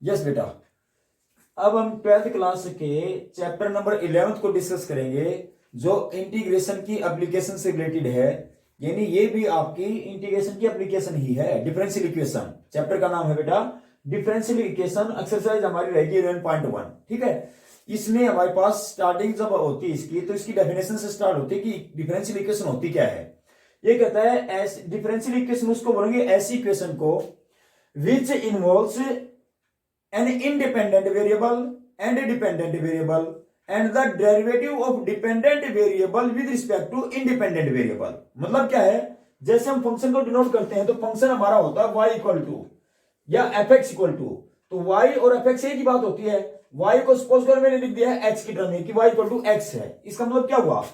Yes बेटा, अब हम 12th क्लास के चैप्टर नंबर 11 को डिस्कस करेंगे जो इंटीग्रेशन की एप्लीकेशन से रिलेटेड है। यानी ये भी आपकी इंटीग्रेशन की एप्लीकेशन ही है। डिफरेंशियल इक्वेशन चैप्टर का नाम है बेटा डिफरेंशियल इक्वेशन। एक्सरसाइज हमारी रहेगी 11.1। ठीक है, इसमें हमारे पास स्टार्टिंग जब होती है इसकी, तो इसकी डेफिनेशन से स्टार्ट होती है कि डिफरेंशियल इक्वेशन होती क्या है। ये कहता है डिफरेंशियल इक्वेशन उसको बोलेंगे ऐसी इक्वेशन को which involves an independent variable and a dependent variable and the derivative of dependent variable with respect to independent variable। मतलब क्या है, जैसे हम फंक्शन को डिनोट करते हैं तो फंक्शन हमारा होता है y इक्वल टू या fx इक्वल टू, तो y और fx एक ही बात होती है। y को सपोज कर मैंने लिख दिया है x की टर्म में कि y इक्वल टू x है। इसका मतलब क्या हुआ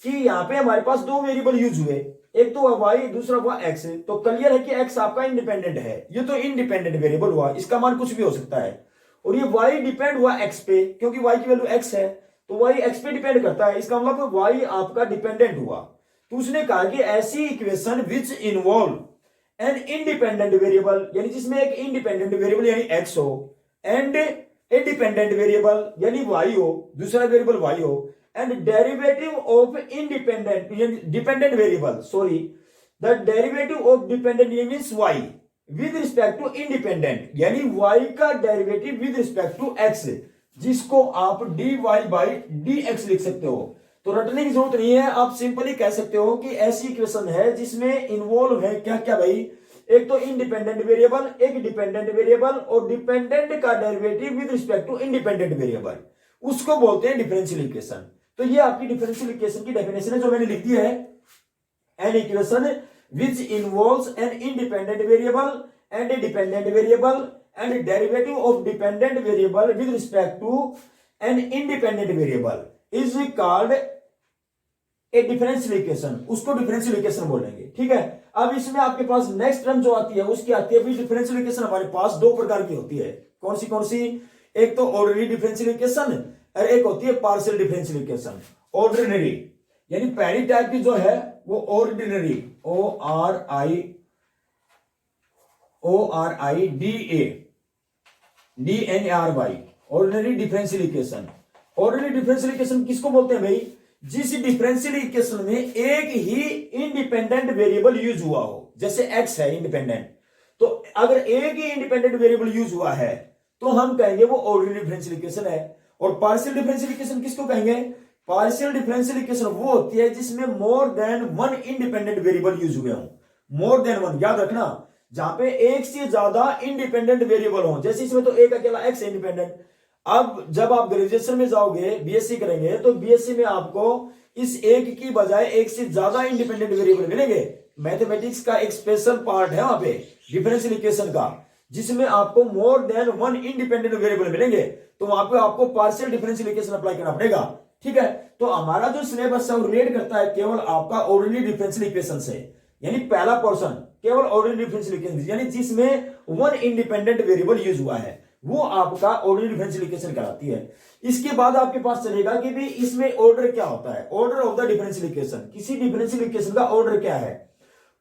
कि यहाँ पे हमारे पास दो वेरिएबल यूज हुए, एक तो हुआ y दूसरा हुआ x। तो क्लियर है कि x आपका इंडिपेंडेंट है, ये तो इंडिपेंडेंट वेरिएबल हुआ, इसका मान कुछ भी हो सकता है। और ये y डिपेंड हुआ x पे, क्योंकि y की वैल्यू x है, तो y x पे डिपेंड करता है, इसका मतलब y आपका डिपेंडेंट हुआ। तो उसने कहा कि ऐसी equation which involve N independent variable, यानी जिसमें एक इंडिपेंडेंट वेरिएबल यानी x हो एंड ए डिपेंडेंट वेरिएबल यानी y हो, दूसरा वेरिएबल y हो, and derivative of independent dependent variable, sorry, the derivative of dependent means y with respect to independent, यानी y का derivative with respect to x, जिसको आप dy by dx लिख सकते हो। तो रटने की जरूरत नहीं है, आप सिंपली कह सकते हो कि ऐसी इक्वेशन है जिसमें इन्वॉल्व है क्या क्या भाई, एक तो इंडिपेंडेंट वेरिएबल, एक डिपेंडेंट वेरिएबल, और डिपेंडेंट का derivative with respect to independent variable, उसको बोलते हैं डिफरेंशियल इक्वेशन। तो ये आपकी डिफरेंशियल इक्वेशन की डेफिनेशन है जो मैंने लिख दी है। An equation which involves an independent variable and a dependent variable and derivative of dependent variable with respect to an independent variable is called a differential equation, उसको डिफरेंशियल इक्वेशन बोलेंगे। ठीक है, अब इसमें आपके पास नेक्स्ट टर्म जो आती है उसकी आती है डिफरेंशियल इक्वेशन हमारे पास दो प्रकार की होती है। कौन सी? एक तो ऑर्डिनरी डिफरेंशियल इक्वेशन और एक होती है पार्शियल डिफरेंशियल इक्वेशन। ऑर्डिनरी यानी पहली टाइप की जो है वो ordinary, ORIDNARY, ordinary differential equation. Ordinary differential equation किसको बोलते हैं भाई, जिस डिफरेंशियल इक्वेशन में एक ही इंडिपेंडेंट वेरिएबल यूज हुआ हो, जैसे x है इंडिपेंडेंट, तो अगर एक ही इंडिपेंडेंट वेरिएबल यूज हुआ है तो हम कहेंगे वो ऑर्डिनरी डिफरेंशियल इक्वेशन है। और पार्शियल डिफरेंशियल इक्वेशन किसको कहेंगे, पार्शियल डिफरेंशियल इक्वेशन वो होती है जिसमें more than one independent variable use हुए हों। मोर देन वन याद रखना, जहां पे एक से ज्यादा इंडिपेंडेंट वेरिएबल हो, जैसे इसमें तो एक अकेला x इंडिपेंडेंट। अब जब आप ग्रेजुएशन में जाओगे, बीएससी करेंगे, तो बीएससी में आपको इस एक की बजाय एक से ज्यादा इंडिपेंडेंट वेरिएबल मिलेंगे। मैथमेटिक्स का एक स्पेशल पार्ट है वहां पे डिफरेंशियल इक्वेशन का, जिसमें आपको more than one independent variable मिलेंगे, तो वहां पे आपको पार्शियल डिफरेंशियल इक्वेशन अप्लाई करना पड़ेगा। ठीक है, तो हमारा जो सिलेबस है वो रिलेट करता है केवल आपका ऑर्डिनरी डिफरेंशियल इक्वेशन से, यानी पहला पोर्शन केवल ऑर्डिनरी डिफरेंशियल इक्वेशन, यानी जिसमें वन इंडिपेंडेंट वेरिएबल यूज हुआ है, वो आपका ऑर्डिनरी डिफरेंशियल इक्वेशन कहलाती है। इसके बाद आपके पास चलेगा कि भी इसमें ऑर्डर क्या होता है, order of the differential equation. किसी डिफरेंशियल इक्वेशन का ऑर्डर क्या है,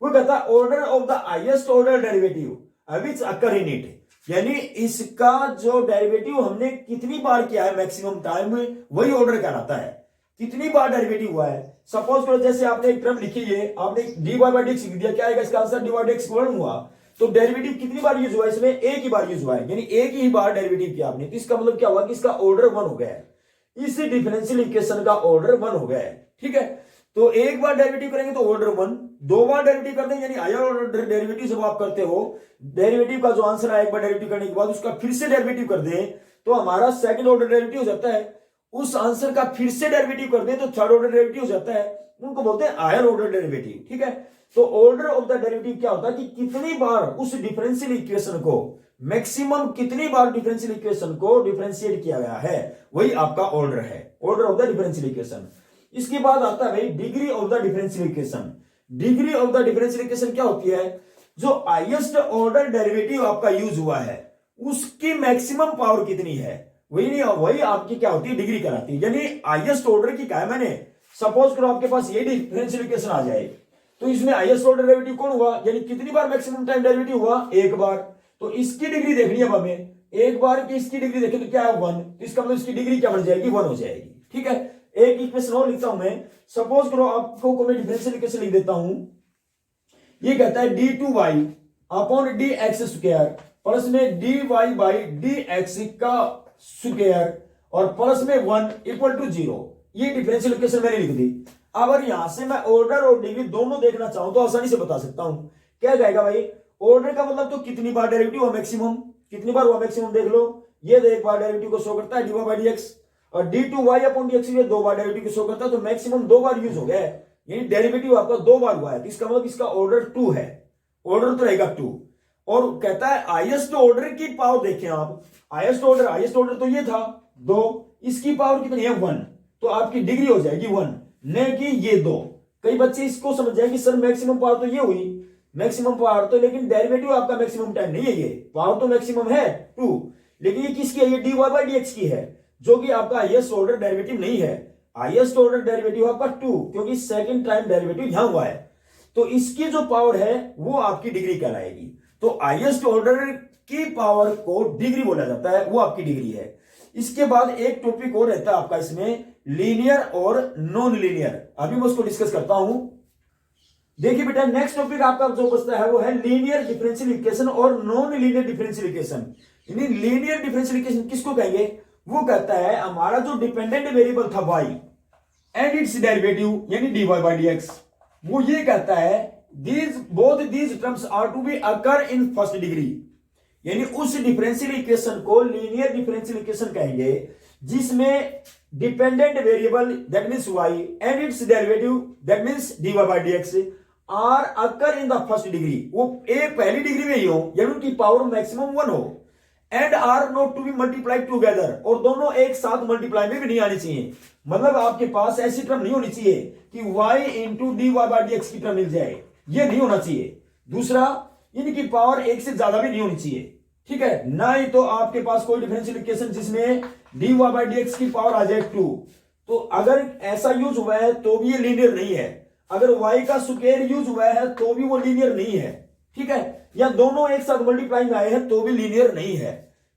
वो कहता है order of the highest order derivative which occur in it, यानी इसका जो डेरिवेटिव हमने कितनी बार किया है मैक्सिमम टाइम में, वही ऑर्डर कहलाता है। कितनी बार डेरिवेटिव हुआ है, सपोज करो जैसे आपने एक टर्म लिखी है, आपने dy by dx लिख दिया, क्या आएगा इसका आंसर, dy by dx हुआ, तो डेरिवेटिव कितनी बार यूज हुआ है, इसमें एक ही बार यूज हुआ है, यानी एक ही बार डेरिवेटिव किया आपने, तो इसका मतलब क्या हुआ कि इसका ऑर्डर वन हो गया है, इस डिफरेंशियल इक्वेशन का ऑर्डर वन हो गया है। ठीक है, तो एक बार डेरिवेटिव करेंगे तो ऑर्डर वन, दो बार डेरिवेटिव कर देंगे यानी हायर ऑर्डर डेरिवेटिव जब आप करते हो, डेरिवेटिव का जो आंसर है एक बार डेरिवेटिव करने के बाद उसका फिर से डेरिवेटिव कर दें तो हमारा सेकंड ऑर्डर डेरिवेटिव हो जाता है। उस आंसर का फिर से डेरिवेटिव कर दें तो थर्ड ऑर्डर डेरिवेटिव हो जाता है, उनको बोलते हैं हायर ऑर्डर डेरिवेटिव। ठीक है, तो ऑर्डर ऑफ द डेरिवेटिव क्या होता है कि कितनी बार उस डिफरेंशियल इक्वेशन को, मैक्सिमम कितनी बार डिफरेंशियल इक्वेशन को डिफरेंशिएट किया गया है, वही आपका ऑर्डर है, order of the differential equation. इसके बाद आता है भाई degree of the differential equation. Degree of the differential equation क्या होती है, जो हाईएस्ट ऑर्डर डेरिवेटिव आपका यूज हुआ है उसकी मैक्सिमम पावर कितनी है, वही आपकी क्या होती है, डिग्री कहलाती है। यानी हाईएस्ट ऑर्डर की क्या है, मैंने सपोज करो आपके पास ये डिफरेंशियल इक्वेशन आ जाए, तो इसमें हाईएस्ट ऑर्डर डेरिवेटिव कौन हुआ, यानी कितनी बार मैक्सिमम टाइम डेरिवेटिव हुआ, एक बार, तो इसकी डिग्री देखनी है हमें, एक बार की इसकी डिग्री देखें तो क्या है 1, तो इसका मतलब इसकी डिग्री क्या बन जाएगी 1 हो जाएगी। ठीक है, एक इक्वेशन और लिखता हूं मैं, सपोज करो आपको को मैं डिफरेंशियल इक्वेशन लिख देता हूं। ये कहता है d2y upon dx square plus में dy बाई dx का स्क्वायर और प्लस में 1 इक्वल टू 0। ये डिफरेंशियल इक्वेशन मैंने लिख दी। अगर यहां से मैं ऑर्डर और डिग्री दोनों देखना चाहूं तो आसानी से बता सकता हूं। क्या जाएगा भाई, ऑर्डर का मतलब तो कितनी बार डेरिवेटिव हुआ मैक्सिमम, कितनी बार हुआ मैक्सिमम देख लो, ये एक बार डेरिवेटिव को शो करता है dy बाई dx, और d2y अपॉन dx ये 2 बार डेरिवेटिव को शो करता है, तो मैक्सिमम 2 बार यूज हो गया है, यानी डेरिवेटिव आपका 2 बार हुआ है, तो इसका मतलब इसका ऑर्डर 2 है, ऑर्डर तो रहेगा 2। और कहता है हाईएस्ट ऑर्डर की पावर देखें आप, हाईएस्ट ऑर्डर तो ये था 2, इसकी पावर कितनी है 1, तो आपकी डिग्री हो जाएगी 1, न कि ये 2। कई बच्चे इसको समझ जाए कि सर मैक्सिमम पावर तो ये हुई, मैक्सिमम पावर तो, लेकिन डेरिवेटिव आपका मैक्सिमम टाइम नहीं है, ये पावर तो मैक्सिमम है 2, लेकिन ये किसकी है, ये dy बाई dx की है, जो कि आपका हाईएस्ट ऑर्डर डेरिवेटिव नहीं है। हाईएस्ट ऑर्डर डेरिवेटिव आपका 2, क्योंकि सेकंड टाइम डेरिवेटिव यहां हुआ है, तो इसकी जो पावर है वो आपकी डिग्री कहलाएगी। तो हाईएस्ट ऑर्डर की पावर को डिग्री बोला जाता है, वो आपकी डिग्री है। इसके बाद एक टॉपिक और रहता है आपका इसमें, लीनियर और नॉन लीनियर, अभी मैं उसको डिस्कस करता हूं। देखिए बेटा, नेक्स्ट टॉपिक आपका जो बचता है वो है लीनियर डिफरेंशियल इक्वेशन और नॉन लीनियर डिफरेंशियल इक्वेशन। यानी लीनियर डिफरेंशियल इक्वेशन किसको कहेंगे, वो कहता है हमारा जो डिपेंडेंट वेरिएबल था y एंड इट्स डेरिवेटिव यानी dy बाई dx, वो ये कहता है both these terms are to be occur in first degree, यानी उस डिफरेंशियल इक्वेशन को लीनियर डिफरेंशियल इक्वेशन कहेंगे जिसमें dependent variable that means y and its derivative that means dy by dx are occur in the first degree, वो एक पहली degree में ही हो, यानी उनकी पावर मैक्सिमम 1 हो, and are not to be multiplied together, और दोनों एक साथ मल्टीप्लाई में भी नहीं आनी चाहिए। मतलब आपके पास ऐसी टर्म नहीं होनी चाहिए कि y into dy by dx की टर्म मिल जाए, ये नहीं होना चाहिए। दूसरा, इनकी पावर एक से ज्यादा भी नहीं होनी चाहिए, ठीक है, ना ही तो आपके पास कोई डिफरेंशियल इक्वेशन जिसमें dy बाई dx की पावर आ जाए 2, तो अगर ऐसा यूज हुआ है तो भी ये लीनियर नहीं है। अगर y का स्क्वायर यूज हुआ है तो भी वो लीनियर नहीं है, ठीक है, या दोनों एक साथ मल्टीप्लाई में आए हैं तो भी लीनियर नहीं है।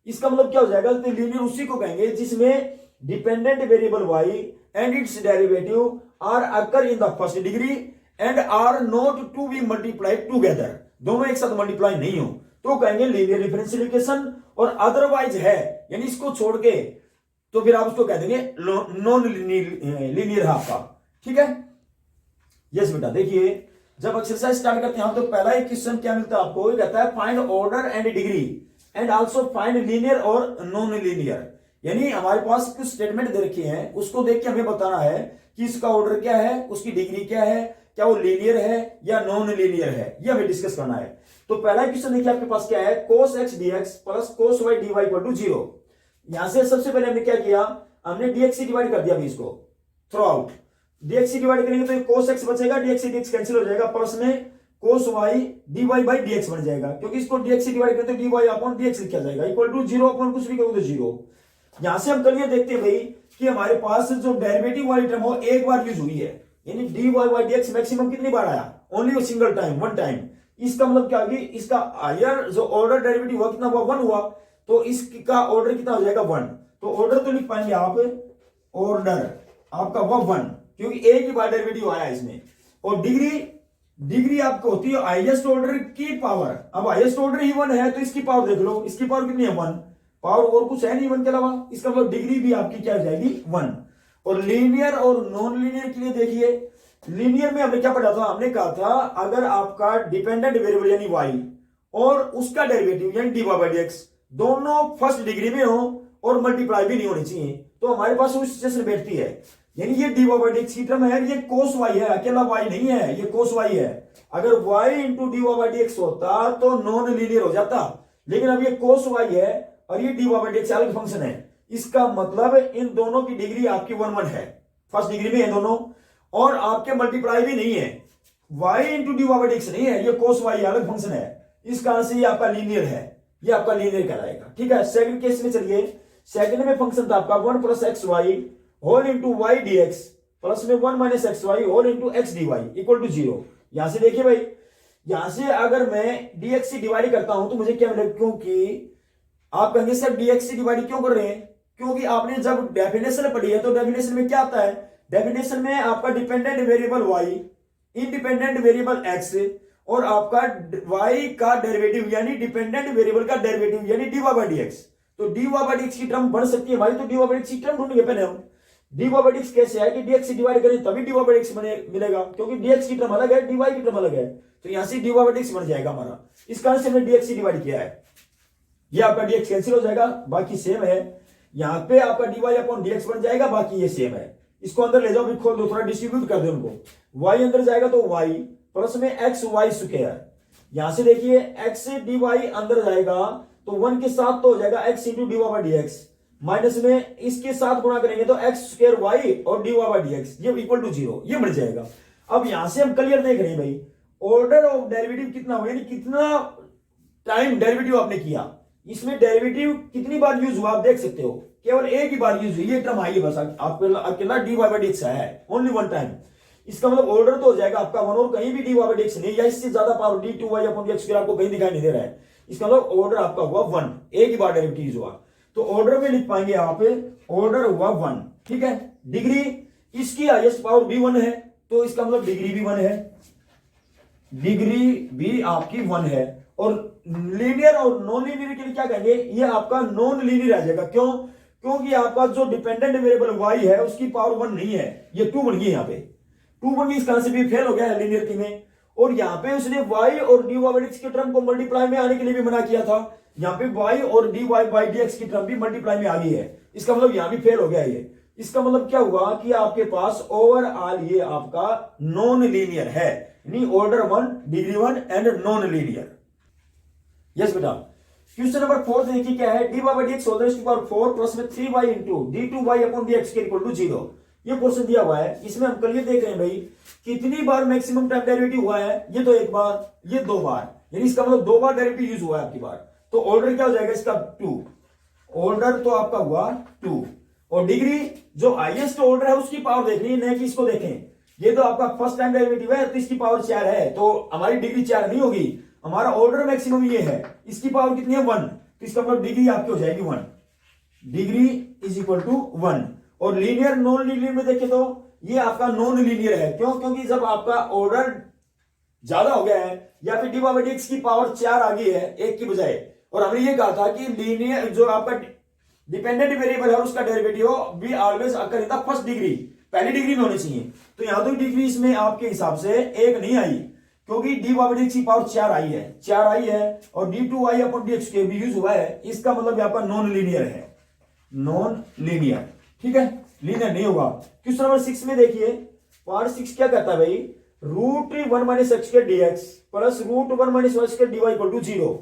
इसका मतलब क्या हो जाएगा, तो लीनियर उसी को कहेंगे जिसमें dependent variable y and its derivative are occur in the first degree and are not to be multiplied together, दोनों एक साथ मल्टीप्लाई नहीं हो तो कहेंगे लीनियर डिफरेंशियल इक्वेशन, और अदरवाइज है यानी इसको छोड़ के तो फिर आप उसको कह देंगे नॉन लीनियर है आपका, ठीक है। यस बेटा, देखिए जब एक्सरसाइज स्टार्ट करते हैं तो पहला एक क्वेश्चन क्या मिलता है आपको, कहता है find order and degree and also find linear और नॉन लीनियर, यानी हमारे पास कुछ स्टेटमेंट दे रखे हैं, उसको देख के हमें बताना है कि इसका ऑर्डर क्या है, उसकी डिग्री क्या है, क्या वो लीनियर है या नॉन लीनियर है, ये हमें डिस्कस करना है। तो पहला क्वेश्चन देखिए आपके पास क्या है, cos x dx plus cos y dy equal to 0। यहां से सबसे पहले हमने क्या किया, हमने dx से डिवाइड कर दिया अभी इसको थ्रू आउट, dx से डिवाइड करेंगे तो cos x बचेगा, dx से dx कैंसिल हो जाएगा, प्लस में cos y dy by dx बन जाएगा, क्योंकि इसको dx से डिवाइड करते dy अपॉन dx लिखा जाएगा इक्वल टू 0 अपॉन कुछ भी करोगे तो 0। यहां से हम क्लियर देखते हैं भाई कि हमारे पास जो डेरिवेटिव वाली टर्म हो एक बार यूज हुई है, यानी dy बाई dx मैक्सिमम कितनी बार आया, only single time, one time. इसका मतलब क्या होगी, इसका हायर जो ऑर्डर डेरिवेटिव हुआ कितना हुआ, 1 हुआ, तो इसका ऑर्डर कितना हो जाएगा 1, तो ऑर्डर तो लिख पाएंगे आप, ऑर्डर आपका हुआ 1, क्योंकि एक ही बार डेरिवेटिव आया इसमें। और डिग्री आपको होती है हाईएस्ट ऑर्डर की पावर, अब हाईएस्ट ऑर्डर ही 1 है तो इसकी पावर देख लो, इसकी पावर कितनी है 1, पावर और कुछ है नहीं 1 के अलावा, इसका मतलब डिग्री भी आपकी क्या हो जाएगी 1। और लीनियर और नॉन लीनियर के लिए देखिए, लीनियर में हमने क्या पढ़ा था, हमने कहा था अगर आपका डिपेंडेंट वेरिएबल यानी y और उसका डेरिवेटिव यानी dy बाई dx दोनों फर्स्ट डिग्री में हो और मल्टीप्लाई भी नहीं होनी चाहिए, तो हमारे पास वो सिचुएशन बैठती है, यानी ये dy बाई dx की टर्म है, ये cos y है, अकेला y नहीं है, ये cos y है। अगर y into dy by dx होता तो नॉन लीनियर हो जाता, लेकिन अब ये cos y है और ये dy बाई dx अलग फंक्शन है, इसका मतलब इन दोनों की डिग्री आपकी 1 है, फर्स्ट डिग्री में है दोनों, और आपके मल्टीप्लाई भी नहीं है, y into dy by dx नहीं है, ये cos y अलग फंक्शन है, इस कारण से ये आपका लीनियर है, ये आपका लीनियर कहलाएगा, ठीक है। सेकंड केस में चलिए, सेकंड में फंक्शन था आपका 1 plus x y whole into y d x plus में 1 minus x y whole into x d y equal to 0। यहां से देखिए भाई, यहां से अगर मैं dx से डिवाइड करता हूं तो मुझे क्या मिलेगा, क्योंकि आप कहेंगे सर dx से डिवाइड क्यों कर रहे हैं? क्योंकि आपने जब डेफिनेशन पढ़ी है तो डेफिनेशन में क्या आता है? डेफिनेशन में आपका dependent variable y, independent variable x और आपका y का डेरिवेटिव यानी डिपेंडेंट वेरिएबल का डेरिवेटिव यानी dy by dx। तो dy by dx की टर्म बन सकती है भाई, तो dy by dx की टर्म ढूंढेंगे पहले हम। dy by dx कैसे है कि dx से डिवाइड करें तभी dy by dx मिलेगा, क्योंकि dx की टर्म अलग है, dy की टर्म अलग है, तो यहां से dy by dx बन जाएगा हमारा। इस कारण से हमने dx से डिवाइड किया है। ये आपका dx कैंसिल हो जाएगा, बाकी सेम है। यहां पे आपका dy अपॉन dx बन जाएगा, बाकी ये सेम है। इसको अंदर ले जाओ, भी खोल दो, थोड़ा डिस्ट्रीब्यूट कर दो उनको। y अंदर जाएगा तो y प्लस में एक्स वाई स्क्वायर, यहां से देखिए x dy अंदर जाएगा तो 1 के साथ तो हो जाएगा x into dy by dx, minus में इसके साथ गुणा करेंगे तो x स्क्वायर y और dy बाई dx ये इक्वल टू 0, ये मिल जाएगा। अब यहां से हम क्लियर देख रहे हैं भाई, ऑर्डर ऑफ डेरिवेटिव कितना हुआ, यानी कितना टाइम डेरिवेटिव आपने किया, इसमें डेरिवेटिव कितनी बार यूज हुआ आप देख सकते हो, केवल एक ही बार यूज हुई, ये टर्म आई है बस, आपको अकेला dy बाई dx है, ओनली वन टाइम। इसका मतलब ऑर्डर तो हो जाएगा आपका 1 और कहीं भी dy बाई dx नहीं, या इससे ज्यादा power d2y upon dx square आपको कहीं दिखाई नहीं दे रहा है। इसका मतलब ऑर्डर आपका हुआ 1, एक ही बार डेरिवेटिव यूज हुआ, तो ऑर्डर में लिख पाएंगे आप ऑर्डर हुआ 1, ठीक है। डिग्री इसकी हाईएस्ट पावर भी 1 है, तो इसका मतलब डिग्री भी 1 है, डिग्री भी आपकी 1 है। और लीनियर और नॉन लीनियर के लिए क्या कहेंगे, ये आपका नॉन लीनियर आ जाएगा। क्यों? क्योंकि आपका जो डिपेंडेंट वेरिएबल y है उसकी पावर 1 नहीं है, ये 2 बन गई, यहाँ पे 2 बन गई, इस कारण से भी फेल हो गया है लीनियरिटी में। और यहाँ पे उसने y और dy बाई dx के टर्म को मल्टीप्लाई में आने के लिए भी मना किया था, यहाँ पे y और dy बाई dx की टर्म भी मल्टीप्लाई में आ गई है, इसका मतलब यहाँ भी फेल हो गया ये। इसका मतलब क्या हुआ कि आपके पास ओवरऑल ये आपका नॉन लीनियर है, यानी order 1, degree 1 and non linear. Yes बेटा, क्वेश्चन नंबर 4 देखिए क्या है, dy by dx whole raise to power 4 plus में 3y into d2y upon dx के इक्वल टू 0, ये क्वेश्चन दिया हुआ है। इसमें हम क्लियर देख रहे हैं भाई कितनी बार मैक्सिमम टाइम डेरिवेटिव हुआ है, ये तो एक बार, ये 2 बार, यानी इसका मतलब 2 बार डेरिवेटिव यूज हुआ है आपकी बार, तो ऑर्डर क्या हो जाएगा इसका 2, ऑर्डर तो आपका हुआ 2। और डिग्री जो हाईएस्ट ऑर्डर है उसकी पावर देखनी है, नहीं कि इसको देखें, ये तो आपका फर्स्ट टाइम डेरिवेटिव है तो इसकी पावर 4 है, तो हमारी डिग्री 4 नहीं होगी, हमारा ऑर्डर मैक्सिमम ये है, इसकी पावर कितनी है 1, तो इसका मतलब डिग्री आपकी हो जाएगी 1, डिग्री इज इक्वल टू 1। और लीनियर नॉन लीनियर में देखें तो ये आपका नॉन लीनियर है, क्यों? क्योंकि जब आपका ऑर्डर ज्यादा हो गया है या फिर dy बाई dx की पावर 4 आ गई है एक की बजाय, और हमने ये कहा था कि लीनियर जो आपका डिपेंडेंट वेरिएबल है उसका डेरिवेटिव भी always occur in the first degree, पहली डिग्री में होनी चाहिए, तो यहां तो डिग्री इसमें आपके हिसाब से एक नहीं आई, क्योंकि dy बाई dx की पावर 4 आई है, 4 आई है, और d2y अपॉन dx के भी यूज हुआ है, इसका मतलब आपका नॉन लीनियर है, नॉन लीनियर, ठीक है, लीनियर नहीं होगा। क्वेश्चन नंबर 6 में देखिए, पार्ट 6 क्या कहता है भाई, रूट 1 माइनस एक्स के dx plus root 1 minus y के dy इक्वल टू 0।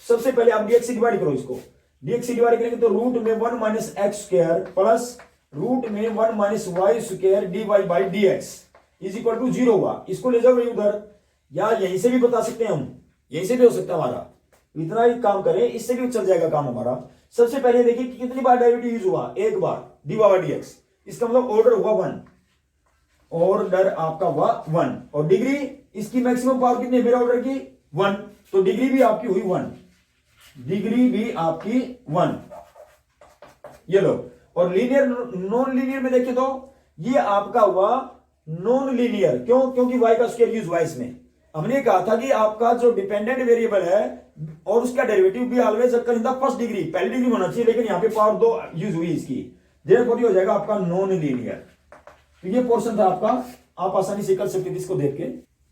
सबसे पहले आप dx से डिवाइड करो, इसको dx से डिवाइड करेंगे तो रूट में 1 minus x square plus root में 1 minus y square dy by dx is equal to 0 हुआ। इसको ले जाओ उधर, या यहीं से भी बता सकते हैं हम, यहीं से भी हो सकता है हमारा, इतना ही काम करें, इससे भी चल जाएगा काम हमारा। सबसे पहले देखिए कि कितनी बार डेरिवेटिव यूज हुआ, एक बार dy बाई dx, इसका मतलब ऑर्डर हुआ 1, ऑर्डर आपका हुआ 1, और डिग्री इसकी मैक्सिमम पावर कितनी है मेरे ऑर्डर की 1, तो डिग्री भी आपकी हुई 1, डिग्री भी आपकी 1, ये लो। और लीनियर नॉन लीनियर में देखिए तो ये आपका हुआ नॉन लीनियर, क्यों? क्योंकि y का स्क्वायर यूज हुआ इसमें। हमने कहा था कि आपका जो डिपेंडेंट वेरिएबल है और उसका डेरिवेटिव भी always occur in the first degree, पहली डिग्री में होना चाहिए, लेकिन यहाँ पे पावर 2 यूज हुई इसकी, देयरफॉर हो जाएगा आपका नॉन लीनियर। तो ये पोर्शन था आपका, आप आसानी से कर सकते थे इसको देख के।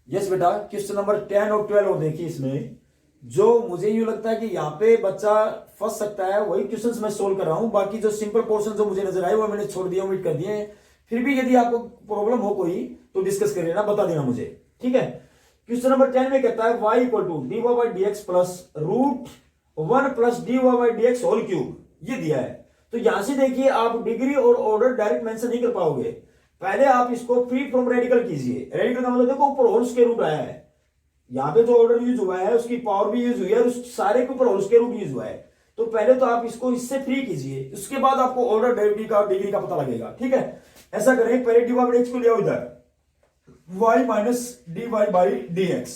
यस बेटा, क्वेश्चन नंबर 10 और 12 और देखिए, इसमें जो मुझे यूं लगता है कि यहाँ पे बच्चा फंस सकता है वही क्वेश्चंस मैं सोल्व कर रहा हूं, बाकी जो सिंपल पोर्शन जो मुझे नजर आए वो मैंने छोड़ दिया, ओमिट कर दिए। फिर भी यदि आपको प्रॉब्लम हो कोई तो डिस्कस कर लेना, बता देना मुझे, ठीक है। क्वेश्चन नंबर 10 में कहता है y equal to dy by dx plus root 1 plus dy by dx whole cube, ये दिया है। तो यहां से देखिए आप डिग्री और ऑर्डर डायरेक्ट मेंशन नहीं कर पाओगे, पहले आप इसको फ्री फ्रॉम रेडिकल कीजिए। रेडिकल का मतलब देखो ऊपर होल स्क्वायर रूट आया है, यहाँ पे जो ऑर्डर यूज हुआ है उसकी पावर भी यूज हुई है, उस सारे के ऊपर होल स्क्वायर रूट यूज हुआ है, तो पहले तो आप इसको इससे फ्री कीजिए, उसके बाद आपको ऑर्डर डेरिवेटिव का डिग्री का पता लगेगा, ठीक है। ऐसा करें, पहले dy बाई dx को ले आओ इधर, y minus dy by dx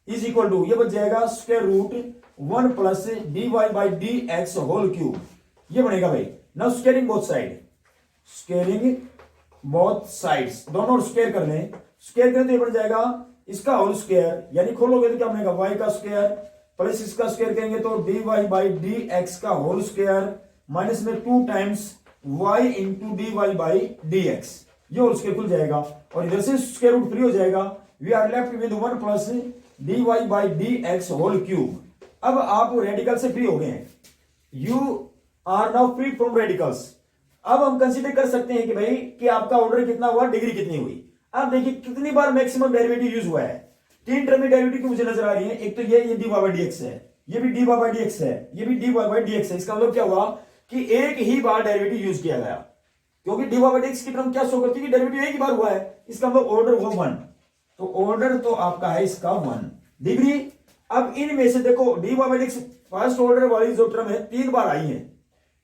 is equal to, ये बच जाएगा square root 1 plus d Y by D x whole cube, ये बनेगा भाई। Now squaring both side, squaring both sides, दोनों स्क्वायर कर लें, स्क्वायर करें तो ये बन जाएगा इसका होल स्क्वायर, यानी खोलोगे तो क्या बनेगा y का स्क्वायर प्लस इसका स्क्वायर करेंगे तो d Y by D x का होल स्क्वायर माइनस में 2 times y into d Y by D x, ये होल स्क्वायर खुल जाएगा और इधर से स्क्वायर रूट फ्री हो जाएगा। We are left with 1 plus d Y by D x whole cube. अब आप रेडिकल से फ्री हो गए हैं, you are now free from radicals. अब हम कंसीडर कर सकते हैं कि भाई कि आपका ऑर्डर कितना हुआ, डिग्री कितनी हुई। अब देखिए कितनी बार मैक्सिमम डेरिवेटिव यूज हुआ है, 3 टर्म में डेरिवेटिव मुझे नजर आ रही है। एक तो ये d Y by D x है, ये भी d Y by D x है, ये भी d Y by D x है। इसका मतलब क्या हुआ कि एक ही बार डेरिवेटिव यूज किया गया, क्योंकि d Y by D x की टर्म क्या शो करती है कि डेरिवेटिव एक ही बार हुआ है। इसका मतलब ऑर्डर हुआ 1, तो ऑर्डर तो आपका है इसका 1 डिग्री। अब इनमें से देखो d Y by D x first order वाली जो टर्म है 3 बार आई है,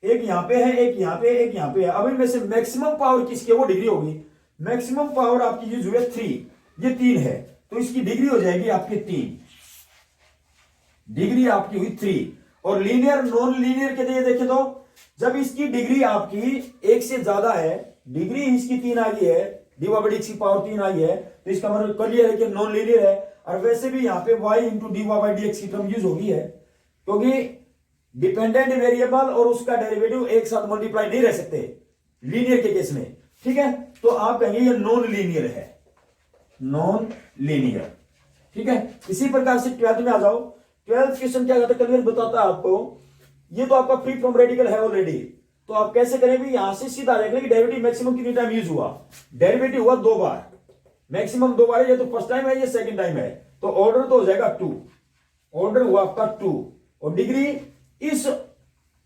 एक यहां पे है, एक यहां पे, एक यहां पे है। अब इनमें से मैक्सिमम पावर किसकी है वो डिग्री होगी। मैक्सिमम पावर आपकी यूज हुई 3, ये 3 है तो इसकी डिग्री हो जाएगी आपकी 3, डिग्री आपकी हुई 3। और लीनियर नॉन लीनियर के लिए देखें तो जब इसकी डिग्री आपकी 1 से ज्यादा है, डिग्री इसकी 3 आ गई है, d Y by D x की पावर 3 आई है, तो इसका मतलब क्लियर है कि नॉन लीनियर है। और वैसे भी यहाँ पे y into d Y by D x की टर्म यूज होगी है, क्योंकि डिपेंडेंट वेरिएबल और उसका डेरिवेटिव एक साथ मल्टीप्लाई नहीं रह सकते लीनियर के केस में, ठीक है। तो आप कहेंगे ये नॉन लीनियर है, नॉन लीनियर, ठीक है। इसी प्रकार से 12th में आ जाओ। 12th क्वेश्चन क्या कहता है, क्लियर बताता है आपको। ये तो आपका फ्री फ्रॉम रेडिकल है ऑलरेडी, तो आप कैसे करेंगे, यहां से सीधा देख लें कि डेरिवेटिव मैक्सिमम कितनी टाइम यूज हुआ। डेरिवेटिव हुआ 2 बार, मैक्सिमम 2 बार है, ये तो फर्स्ट टाइम है, ये सेकंड टाइम है, तो ऑर्डर तो हो जाएगा 2, ऑर्डर हुआ आपका 2। और डिग्री इस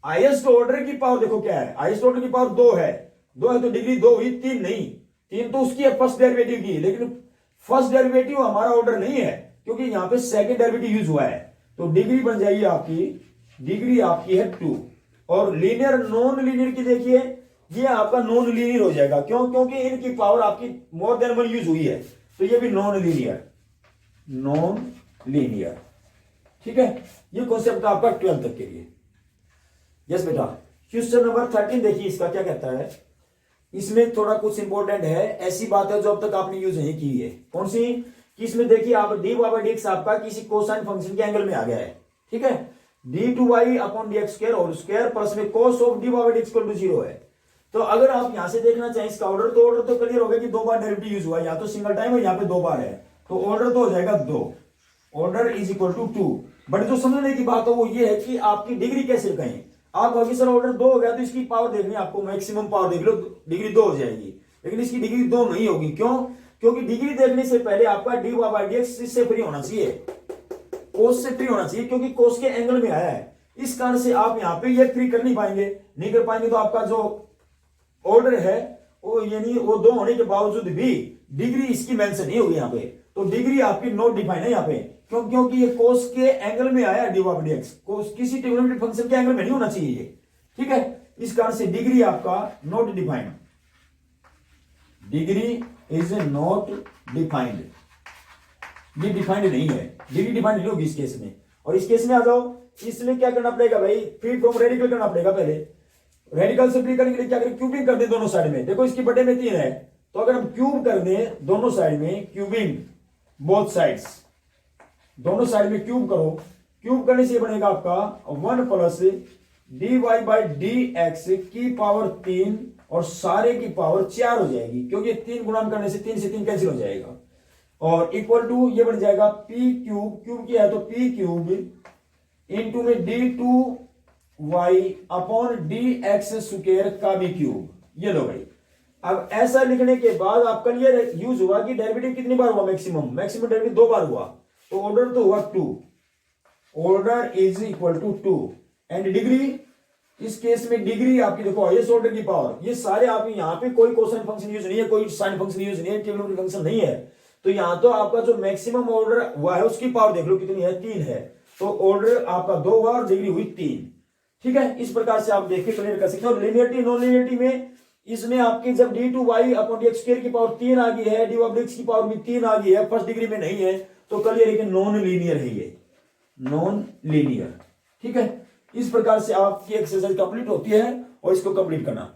हाईएस्ट ऑर्डर की पावर देखो क्या है, हाईएस्ट ऑर्डर की पावर 2 है, 2 है तो डिग्री 2 हुई, 3 नहीं। 3 तो उसकी है फर्स्ट डेरिवेटिव की, लेकिन फर्स्ट डेरिवेटिव हमारा ऑर्डर नहीं है क्योंकि यहां पे सेकंड डेरिवेटिव यूज हुआ है, तो डिग्री बन जाएगी आपकी, डिग्री आपकी है 2। और लीनियर नॉन लीनियर की देखिए, ये आपका नॉन लीनियर हो जाएगा, क्यों, क्योंकि इनकी पावर आपकी मोर देन 1 यूज हुई है, तो ये भी नॉन लीनियर, नॉन लीनियर, ठीक है। ये कॉन्सेप्ट आपका 12 तक के लिए। यस बेटा, क्वेश्चन नंबर 13 देखिए, इसका क्या कहता है। इसमें थोड़ा कुछ इंपॉर्टेंट है, ऐसी बात है जो अब तक आपने यूज नहीं की है। कौन सी कि इसमें देखिए आप d Y by D x आपका किसी कोसाइन फंक्शन के एंगल में आ गया है, ठीक है। D two Y upon D x square whole square plus में cos of D Y by D X equal to 0 है। तो अगर आप यहां से देखना चाहें इसका ऑर्डर, तो ऑर्डर तो क्लियर हो गया कि 2 बार डेरिवेटिव यूज हुआ, या तो सिंगल टाइम है, यहाँ पे 2 बार है, तो ऑर्डर तो हो जाएगा 2, order is equal to 2। But जो समझने की बात है वो ये है कि आपकी डिग्री कैसे कहें। आप अभी सर ऑर्डर 2 हो गया तो इसकी पावर देखनी है आपको, मैक्सिमम पावर देख लो, डिग्री 2 हो जाएगी, लेकिन इसकी डिग्री 2 नहीं होगी। क्यों, क्योंकि डिग्री देखने से पहले आपका d Y by D x इससे फ्री होना चाहिए, कोस से फ्री होना चाहिए, क्योंकि कोस के एंगल में आया है। इस कारण से आप यहाँ पे ये फ्री कर नहीं पाएंगे, नहीं कर पाएंगे तो आपका जो ऑर्डर है वो यानी वो 2 होने के बावजूद भी डिग्री इसकी मेंशन नहीं होगी यहाँ पे, तो डिग्री आपकी नॉट डिफाइन है यहाँ पे। क्यों, क्योंकि ये कोस के एंगल में आया D Y by D X, cos किसी ट्रिग्नोमेट्रिक फंक्शन के एंगल में नहीं होना चाहिए ये, ठीक है। इस कारण से डिग्री आपका not defined, degree is not defined, ये डिफाइंड नहीं है, डिग्री डिफाइंड नहीं होगी इस केस में। और इस केस में आ जाओ, इसमें क्या करना पड़ेगा भाई, फ्री फ्रॉम रेडिकल करना पड़ेगा। पहले रेडिकल से फ्री करने के लिए क्या करें, क्यूबिंग कर दें दोनों साइड में। देखो इसकी बटे में 3 है, तो अगर हम क्यूब कर दें दोनों साइड में, क्यूबिंग बोथ साइड्स, दोनों साइड में क्यूब करो, क्यूब करने से बनेगा आपका 1 plus d Y by D x की पावर 3 और सारे की पावर 4 हो जाएगी, क्योंकि 3 गुणन करने से 3 से 3 कैंसिल हो जाएगा, और इक्वल टू ये बन जाएगा पी क्यूब, क्यूब किया है तो पी क्यूब इंटू में d two Y upon D x square का भी क्यूब। ये लो भाई, अब ऐसा लिखने के बाद आपका ये यूज हुआ कि डेरिवेटिव कितनी बार हुआ, मैक्सिमम डेरिवेटिव 2 बार हुआ, तो ऑर्डर तो हुआ 2, order is equal to 2। And degree, इस केस में डिग्री आपकी देखो हाईएस्ट ऑर्डर की पावर, ये सारे आप यहाँ पे कोई कोसाइन फंक्शन यूज नहीं है, कोई साइन फंक्शन यूज नहीं है, ट्रिग्नोमेट्रिक फंक्शन नहीं है, तो यहां तो आपका जो मैक्सिमम ऑर्डर हुआ है उसकी पावर देख लो कितनी है, 3 है, तो ऑर्डर आपका 2 हुआ और डिग्री हुई 3, ठीक है। इस प्रकार से आप देखिए क्लियर कर सकते हो। लिनियरिटी नॉन लिनियरिटी में इसमें आपकी जब d two Y upon D x square की पावर 3 आ गई है, डी वाई एक्स की पावर भी 3 आ गई है, फर्स्ट डिग्री में नहीं है, तो क्लियर है कि नॉन लीनियर है, ये नॉन लीनियर। ठीक है, इस प्रकार से आपकी एक्सरसाइज कंप्लीट होती है और इसको कंप्लीट करना।